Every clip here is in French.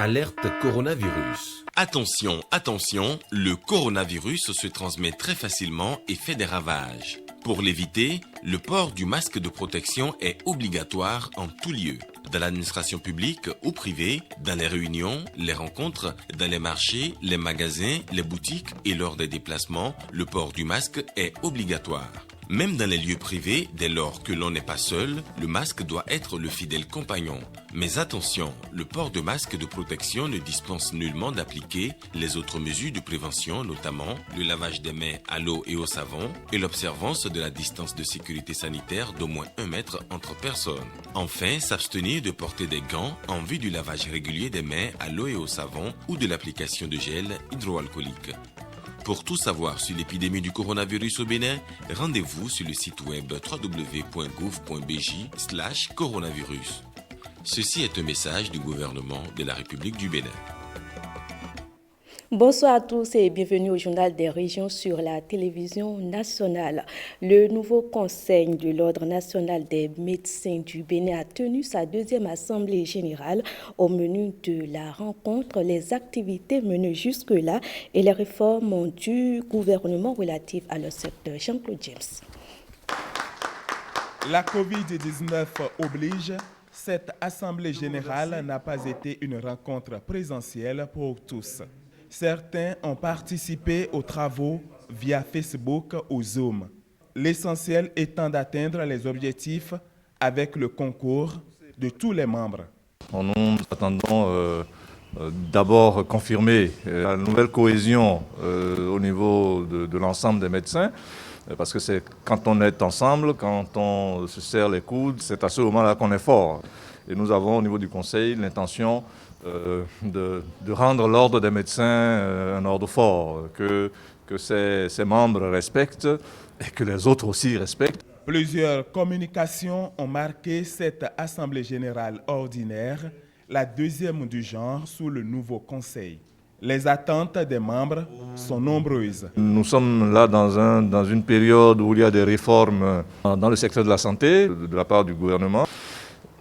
Alerte coronavirus. Attention, attention, le coronavirus se transmet très facilement et fait des ravages. Pour l'éviter, le port du masque de protection est obligatoire en tout lieu. Dans l'administration publique ou privée, dans les réunions, les rencontres, dans les marchés, les magasins, les boutiques et lors des déplacements, le port du masque est obligatoire. Même dans les lieux privés, dès lors que l'on n'est pas seul, le masque doit être le fidèle compagnon. Mais attention, le port de masque de protection ne dispense nullement d'appliquer les autres mesures de prévention, notamment le lavage des mains à l'eau et au savon et l'observance de la distance de sécurité sanitaire d'au moins 1 mètre entre personnes. Enfin, s'abstenir de porter des gants en vue du lavage régulier des mains à l'eau et au savon ou de l'application de gel hydroalcoolique. Pour tout savoir sur l'épidémie du coronavirus au Bénin, rendez-vous sur le site web www.gouv.bj/coronavirus. Ceci est un message du gouvernement de la République du Bénin. Bonsoir à tous et bienvenue au Journal des régions sur la télévision nationale. Le nouveau conseil de l'Ordre national des médecins du Bénin a tenu sa deuxième assemblée générale. Au menu de la rencontre, les activités menées jusque-là et les réformes du gouvernement relatives à leur secteur. Jean-Claude James. La COVID-19 oblige. Cette assemblée générale n'a pas été une rencontre présentielle pour tous. Certains ont participé aux travaux via Facebook ou Zoom. L'essentiel étant d'atteindre les objectifs avec le concours de tous les membres. Nous attendons d'abord confirmer la nouvelle cohésion au niveau de l'ensemble des médecins. Parce que c'est quand on est ensemble, quand on se serre les coudes, c'est à ce moment-là qu'on est fort. Et nous avons au niveau du Conseil l'intention de rendre l'ordre des médecins un ordre fort, que ses membres respectent et que les autres aussi respectent. Plusieurs communications ont marqué cette Assemblée générale ordinaire, la deuxième du genre sous le nouveau Conseil. Les attentes des membres sont nombreuses. Nous sommes là dans une période où il y a des réformes dans le secteur de la santé de la part du gouvernement.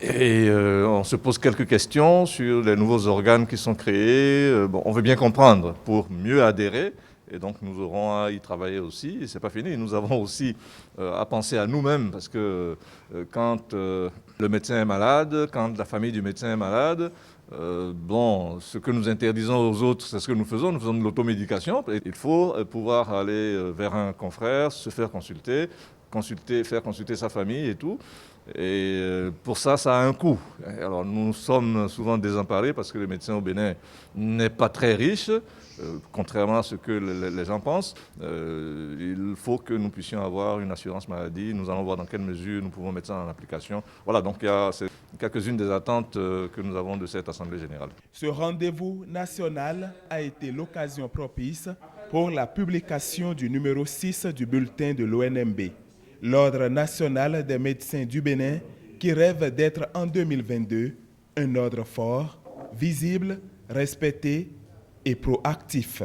Et on se pose quelques questions sur les nouveaux organes qui sont créés. On veut bien comprendre pour mieux adhérer. Et donc nous aurons à y travailler aussi. Et ce n'est pas fini. Nous avons aussi à penser à nous-mêmes parce que quand le médecin est malade, quand la famille du médecin est malade, ce que nous interdisons aux autres, c'est ce que nous faisons de l'automédication. Il faut pouvoir aller vers un confrère, se faire consulter, faire consulter sa famille et tout. Et pour ça, ça a un coût. Alors nous sommes souvent désemparés parce que le médecin au Bénin n'est pas très riche, contrairement à ce que les gens pensent. Il faut que nous puissions avoir une assurance maladie. Nous allons voir dans quelle mesure nous pouvons mettre ça en application. Voilà, donc c'est quelques-unes des attentes que nous avons de cette Assemblée générale. Ce rendez-vous national a été l'occasion propice pour la publication du numéro 6 du bulletin de l'ONMB. L'Ordre national des médecins du Bénin, qui rêve d'être en 2022 un ordre fort, visible, respecté et proactif.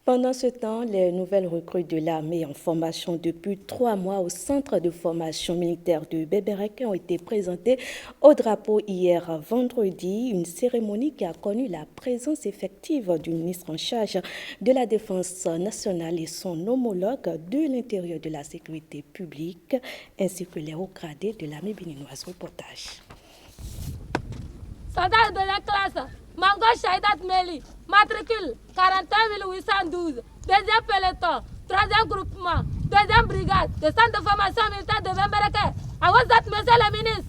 Pendant ce temps, les nouvelles recrues de l'armée en formation depuis 3 mois au centre de formation militaire de Bébéréquin ont été présentées au drapeau hier vendredi, une cérémonie qui a connu la présence effective du ministre en charge de la Défense nationale et son homologue de l'intérieur de la sécurité publique, ainsi que les hauts gradés de l'armée béninoise. Reportage. Soldat de la classe, Mango Shaidat Meli, matricule 41 812, deuxième peloton, troisième groupement, deuxième brigade, de centre de formation militaire de Bembéreke. À vous êtes, monsieur le ministre.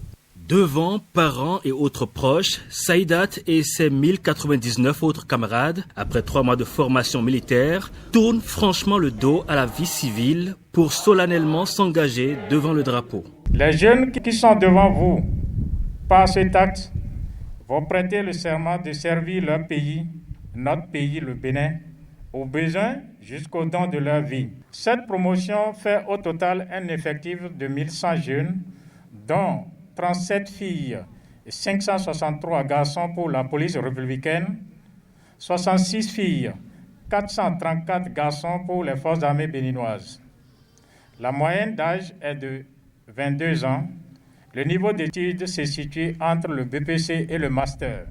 Devant parents et autres proches, Saïdat et ses 1099 autres camarades, après 3 mois de formation militaire, tournent franchement le dos à la vie civile pour solennellement s'engager devant le drapeau. Les jeunes qui sont devant vous, par cet acte, vont prêter le serment de servir leur pays, notre pays, le Bénin, aux besoins jusqu'au don de leur vie. Cette promotion fait au total un effectif de 1100 jeunes, dont 37 filles et 563 garçons pour la police républicaine, 66 filles, 434 garçons pour les forces armées béninoises. La moyenne d'âge est de 22 ans. Le niveau d'études se situe entre le BPC et le master.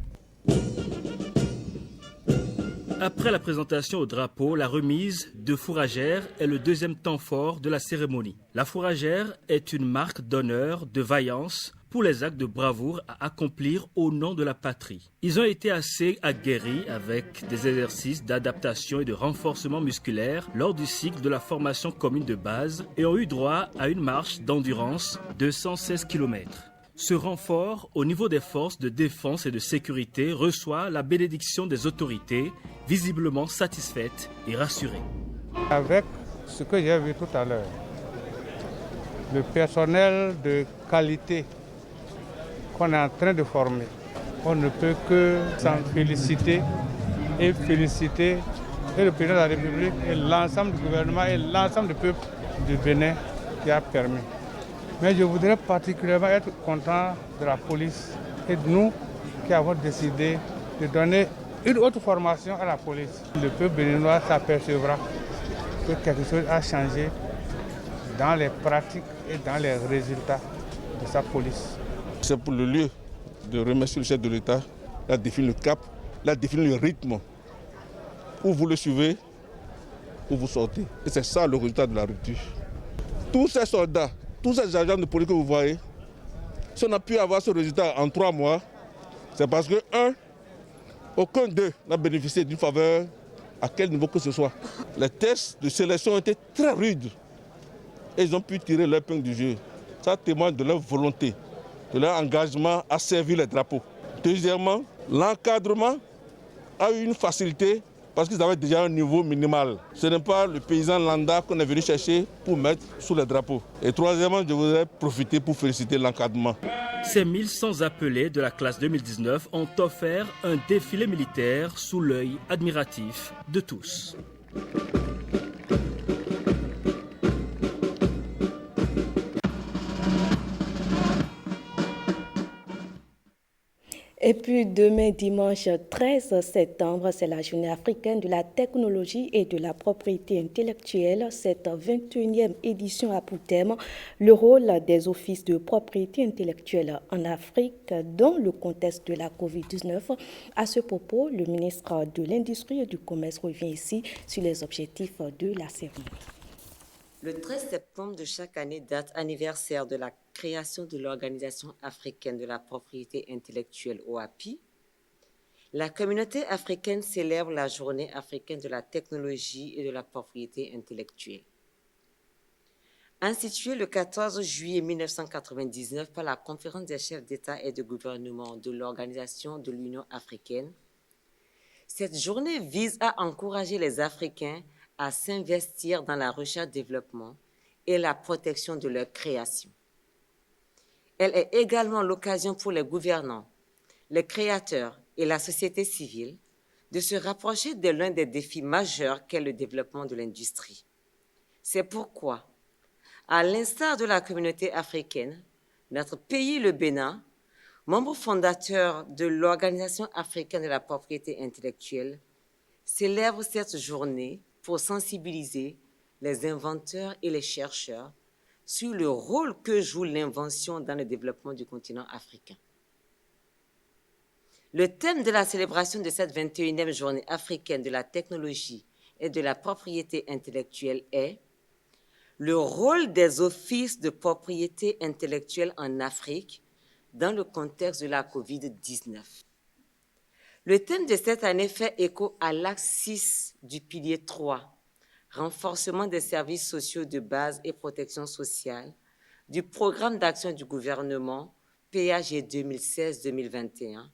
Après la présentation au drapeau, la remise de fourragère est le deuxième temps fort de la cérémonie. La fourragère est une marque d'honneur, de vaillance pour les actes de bravoure à accomplir au nom de la patrie. Ils ont été assez aguerris avec des exercices d'adaptation et de renforcement musculaire lors du cycle de la formation commune de base et ont eu droit à une marche d'endurance de 116 km. Ce renfort au niveau des forces de défense et de sécurité reçoit la bénédiction des autorités, visiblement satisfaites et rassurées. Avec ce que j'ai vu tout à l'heure, le personnel de qualité qu'on est en train de former, on ne peut que s'en féliciter et féliciter et le président de la République et l'ensemble du gouvernement et l'ensemble du peuple du Bénin qui a permis. Mais je voudrais particulièrement être content de la police et de nous qui avons décidé de donner une autre formation à la police. Le peuple béninois s'apercevra que quelque chose a changé dans les pratiques et dans les résultats de sa police. C'est pour le lieu de remercier le chef de l'État, il a défini le cap, il a défini le rythme. Où vous le suivez, où vous sortez. Et c'est ça le résultat de la rupture. Tous ces soldats, tous ces agents de police que vous voyez, si on a pu avoir ce résultat en 3 mois, c'est parce que, aucun d'eux n'a bénéficié d'une faveur à quel niveau que ce soit. Les tests de sélection étaient très rudes et ils ont pu tirer leur épingle du jeu. Ça témoigne de leur volonté, de leur engagement à servir les drapeaux. Deuxièmement, l'encadrement a eu une facilité parce qu'ils avaient déjà un niveau minimal. Ce n'est pas le paysan lambda qu'on est venu chercher pour mettre sous les drapeaux. Et troisièmement, je voudrais profiter pour féliciter l'encadrement. Ces 1100 appelés de la classe 2019 ont offert un défilé militaire sous l'œil admiratif de tous. Et puis demain, dimanche 13 septembre, c'est la journée africaine de la technologie et de la propriété intellectuelle. Cette 21e édition a pour thème le rôle des offices de propriété intellectuelle en Afrique dans le contexte de la COVID-19. À ce propos, le ministre de l'Industrie et du Commerce revient ici sur les objectifs de la cérémonie. Le 13 septembre de chaque année, date anniversaire de la création de l'Organisation africaine de la propriété intellectuelle OAPI, la communauté africaine célèbre la Journée africaine de la technologie et de la propriété intellectuelle. Instituée le 14 juillet 1999 par la Conférence des chefs d'État et de gouvernement de l'Organisation de l'Union africaine, cette journée vise à encourager les Africains à s'investir dans la recherche-développement et la protection de leur création. Elle est également l'occasion pour les gouvernants, les créateurs et la société civile de se rapprocher de l'un des défis majeurs qu'est le développement de l'industrie. C'est pourquoi, à l'instar de la communauté africaine, notre pays, le Bénin, membre fondateur de l'Organisation africaine de la propriété intellectuelle, célèbre cette journée pour sensibiliser les inventeurs et les chercheurs sur le rôle que joue l'invention dans le développement du continent africain. Le thème de la célébration de cette 21e journée africaine de la technologie et de la propriété intellectuelle est le rôle des offices de propriété intellectuelle en Afrique dans le contexte de la COVID-19. Le thème de cette année fait écho à l'axe 6 du pilier 3, renforcement des services sociaux de base et protection sociale, du programme d'action du gouvernement PAG 2016-2021.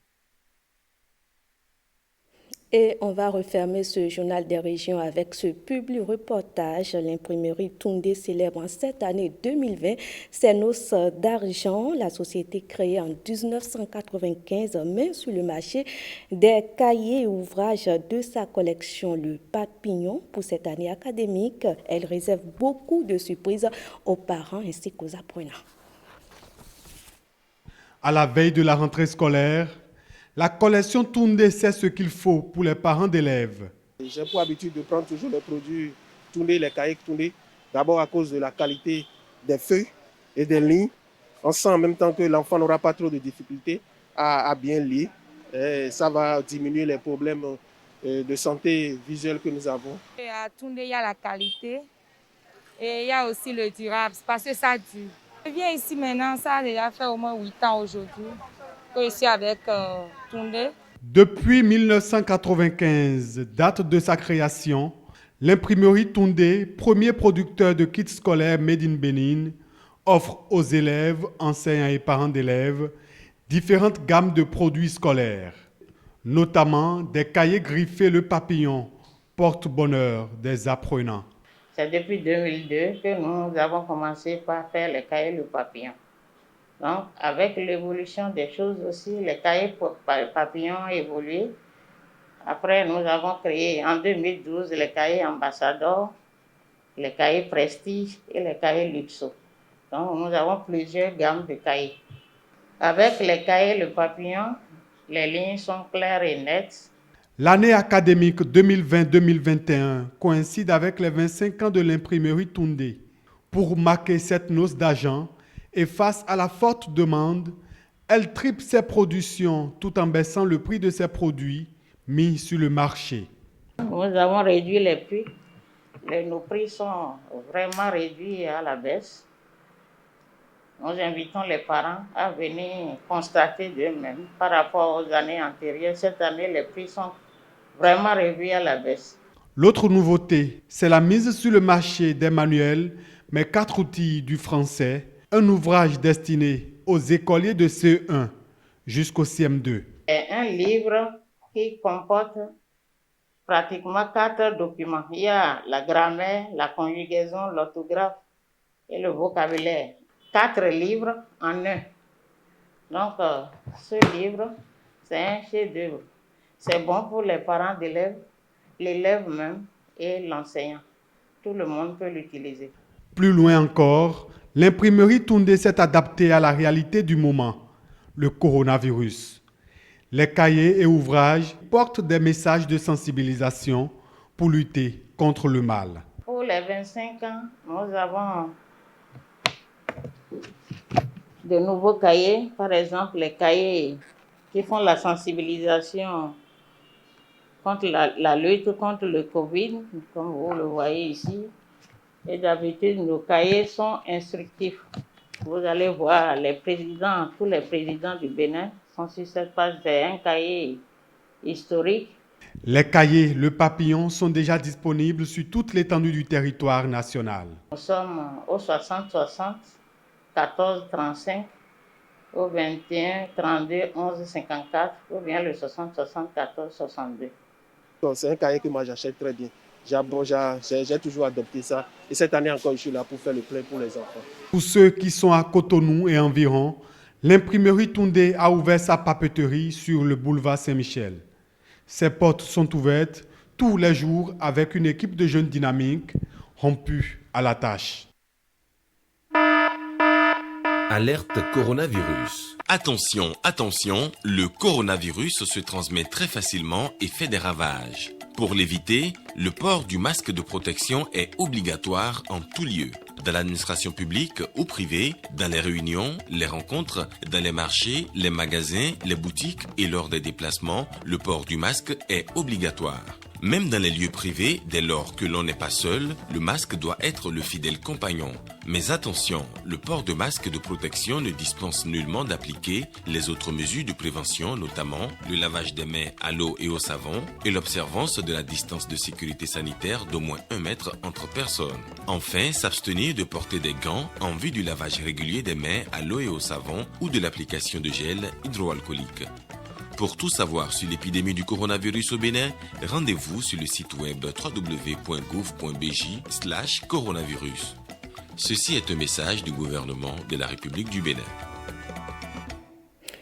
Et on va refermer ce journal des régions avec ce public reportage. L'imprimerie Toundé célèbre en cette année 2020 ses noces d'argent. La société créée en 1995 met sur le marché des cahiers et ouvrages de sa collection Le Papillon. Pour cette année académique, elle réserve beaucoup de surprises aux parents ainsi qu'aux apprenants. À la veille de la rentrée scolaire, la collection Toundé sait ce qu'il faut pour les parents d'élèves. J'ai pour habitude de prendre toujours les produits Toundé, les cahiers Toundé, d'abord à cause de la qualité des feuilles et des lignes. On sent en même temps que l'enfant n'aura pas trop de difficultés à bien lire. Et ça va diminuer les problèmes de santé visuelle que nous avons. Et à Toundé, il y a la qualité et il y a aussi le durable parce que ça dure. Je viens ici maintenant, ça a déjà fait au moins 8 ans aujourd'hui que je suis avec Toundé. Depuis 1995, date de sa création, l'imprimerie Toundé, premier producteur de kits scolaires Made in Benin, offre aux élèves, enseignants et parents d'élèves différentes gammes de produits scolaires, notamment des cahiers griffés Le Papillon, porte-bonheur des apprenants. C'est depuis 2002 que nous avons commencé par faire les cahiers Le Papillon. Donc, avec l'évolution des choses aussi, les cahiers Papillon ont évolué. Après, nous avons créé en 2012 les cahiers Ambassadeur, les cahiers Prestige et les cahiers Luxo. Donc, nous avons plusieurs gammes de cahiers. Avec les cahiers Le Papillon, les lignes sont claires et nettes. L'année académique 2020-2021 coïncide avec les 25 ans de l'imprimerie Toundé. Pour marquer cette noce d'argent et face à la forte demande, elle triple ses productions tout en baissant le prix de ses produits mis sur le marché. Nous avons réduit les prix. Nos prix sont vraiment réduits à la baisse. Nous invitons les parents à venir constater d'eux-mêmes par rapport aux années antérieures. Cette année, les prix sont vraiment revus à la baisse. L'autre nouveauté, c'est la mise sur le marché des manuels, Mes 4 outils du français, un ouvrage destiné aux écoliers de CE1 jusqu'au CM2. C'est un livre qui comporte pratiquement 4 documents. Il y a la grammaire, la conjugaison, l'orthographe et le vocabulaire. 4 livres en un. Donc, ce livre, c'est un chef-d'œuvre. C'est bon pour les parents d'élèves, l'élève même et l'enseignant. Tout le monde peut l'utiliser. Plus loin encore, l'imprimerie Toundé s'est adaptée à la réalité du moment, le coronavirus. Les cahiers et ouvrages portent des messages de sensibilisation pour lutter contre le mal. Pour les 25 ans, nous avons de nouveaux cahiers, par exemple les cahiers qui font la sensibilisation contre la lutte contre le Covid, comme vous le voyez ici. Et d'habitude, nos cahiers sont instructifs. Vous allez voir les présidents, tous les présidents du Bénin sont sur cette page. C'est un cahier historique. Les cahiers Le Papillon sont déjà disponibles sur toute l'étendue du territoire national. Nous sommes au 60 60 14 35, au 21 32 11 54, ou bien le 60 60 14 62. C'est un cahier que moi j'achète très bien. J'ai toujours adopté ça. Et cette année encore, je suis là pour faire le plein pour les enfants. Pour ceux qui sont à Cotonou et environ, l'imprimerie Toundé a ouvert sa papeterie sur le boulevard Saint-Michel. Ses portes sont ouvertes tous les jours avec une équipe de jeunes dynamiques rompus à la tâche. Alerte coronavirus. Attention, attention, le coronavirus se transmet très facilement et fait des ravages. Pour l'éviter, le port du masque de protection est obligatoire en tout lieu. Dans l'administration publique ou privée, dans les réunions, les rencontres, dans les marchés, les magasins, les boutiques et lors des déplacements, le port du masque est obligatoire. Même dans les lieux privés, dès lors que l'on n'est pas seul, le masque doit être le fidèle compagnon. Mais attention, le port de masque de protection ne dispense nullement d'appliquer les autres mesures de prévention, notamment le lavage des mains à l'eau et au savon et l'observance de la distance de sécurité sanitaire d'au moins 1 mètre entre personnes. Enfin, s'abstenir de porter des gants en vue du lavage régulier des mains à l'eau et au savon ou de l'application de gel hydroalcoolique. Pour tout savoir sur l'épidémie du coronavirus au Bénin, rendez-vous sur le site web www.gouv.bj/coronavirus. Ceci est un message du gouvernement de la République du Bénin.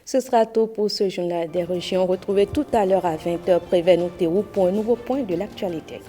Ce sera tout pour ce journal des régions. Retrouvez tout à l'heure à 20h Prévenez-nous pour un nouveau point de l'actualité.